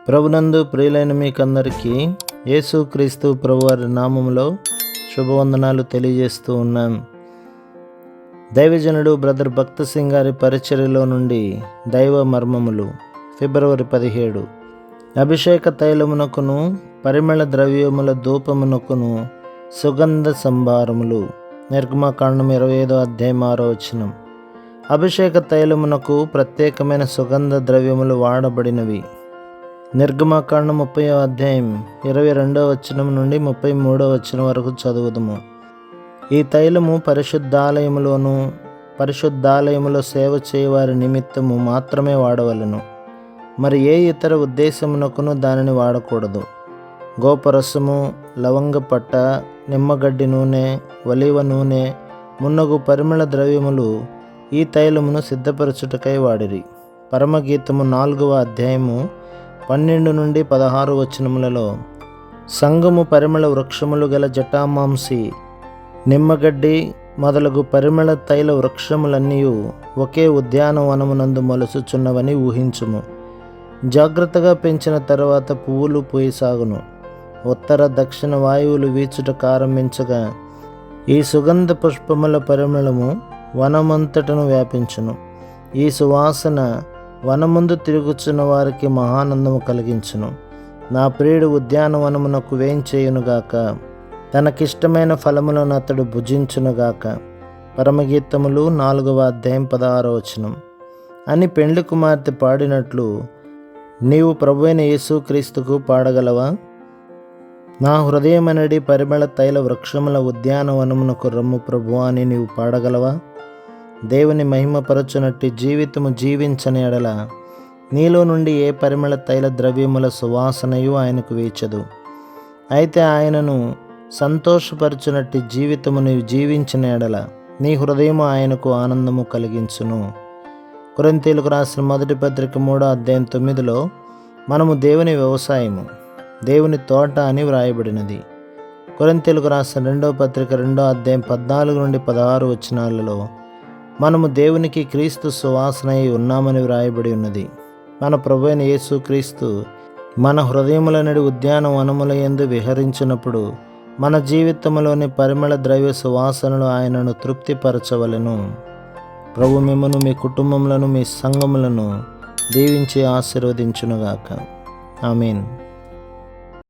ప్రభునందు ప్రియులైన మీకందరికీ యేసుక్రీస్తు ప్రభువారి నామములో శుభవందనాలు తెలియజేస్తూ ఉన్నాం. దైవజనుడు బ్రదర్ భక్త సింగ్ గారి పరిచర్యలో నుండి దైవ మర్మములు ఫిబ్రవరి 17. అభిషేక తైలమునకును పరిమళ ద్రవ్యముల ధూపమునకును సుగంధ సంభారములు. నిర్గమకాండం 25:6. అభిషేక తైలమునకు ప్రత్యేకమైన సుగంధ ద్రవ్యములు వాడబడినవి. నిర్గమకాండం 30:22 నుండి 33 వరకు చదువుదము. ఈ తైలము పరిశుద్ధాలయములో సేవ చేయవారి నిమిత్తము మాత్రమే వాడవలెను. మరి ఏ ఇతర ఉద్దేశమునకును దానిని వాడకూడదు. గోపరసము, లవంగ పట్ట, నిమ్మగడ్డి నూనె, ఒలీవ నూనె మున్నగు పరిమళ ద్రవ్యములు ఈ తైలమును సిద్ధపరచుటకై వాడిరి. పరమగీతము 4:12 నుండి 16 సంఘము పరిమళ వృక్షములు గల జటామాంసి, నిమ్మగడ్డి మొదలగు పరిమళ తైల వృక్షములన్నీ ఒకే ఉద్యానవనమునందు మొలుచుచున్నవని ఊహించుము. జాగ్రత్తగా పెంచిన తర్వాత పువ్వులు పూయసాగును. ఉత్తర దక్షిణ వాయువులు వీచుట ప్రారంభించగా ఈ సుగంధ పుష్పముల పరిమళము వనమంతటను వ్యాపించును. ఈ సువాసన వనముందు తిరుగుచున్న వారికి మహానందము కలిగించును. నా ప్రియుడు ఉద్యానవనమునకు వేంచేయునుగాక, తనకిష్టమైన ఫలములను అతడు భుజించునుగాక. పరమగీతములు 4:16 అని పెండ్లి కుమార్తె పాడినట్లు నీవు ప్రభువైన యేసుక్రీస్తుకు పాడగలవా? నా హృదయమనడి పరిమళ తైల వృక్షముల ఉద్యానవనమునకు రమ్ము ప్రభువా అని నీవు పాడగలవా? దేవుని మహిమపరచునట్టి జీవితము జీవించని ఎడల నీలో నుండి ఏ పరిమళ తైల ద్రవ్యముల సువాసనయు ఆయనకు వీచదు. అయితే ఆయనను సంతోషపరచునట్టి జీవితము నీవు జీవించిన ఎడల నీ హృదయము ఆయనకు ఆనందము కలిగించును. కొరింథీయులకు రాసిన 1 పత్రిక 3:9 మనము దేవుని వ్యవసాయము, దేవుని తోట అని వ్రాయబడినది. కొరింథీయులకు రాసిన 2వ పత్రిక 2:14 నుండి 16 మనము దేవునికి క్రీస్తు సువాసనై ఉన్నామని వ్రాయబడి ఉన్నది. మన ప్రభువైన యేసుక్రీస్తు మన హృదయములనడి ఉద్యానవనముల యందు విహరించినప్పుడు మన జీవితంలోని పరిమళ ద్రవ్య సువాసనలు ఆయనను తృప్తిపరచవలెను. ప్రభు మిమ్మును, మీ కుటుంబములను, మీ సంఘములను దీవించి ఆశీర్వదించునుగాక. ఆమేన్.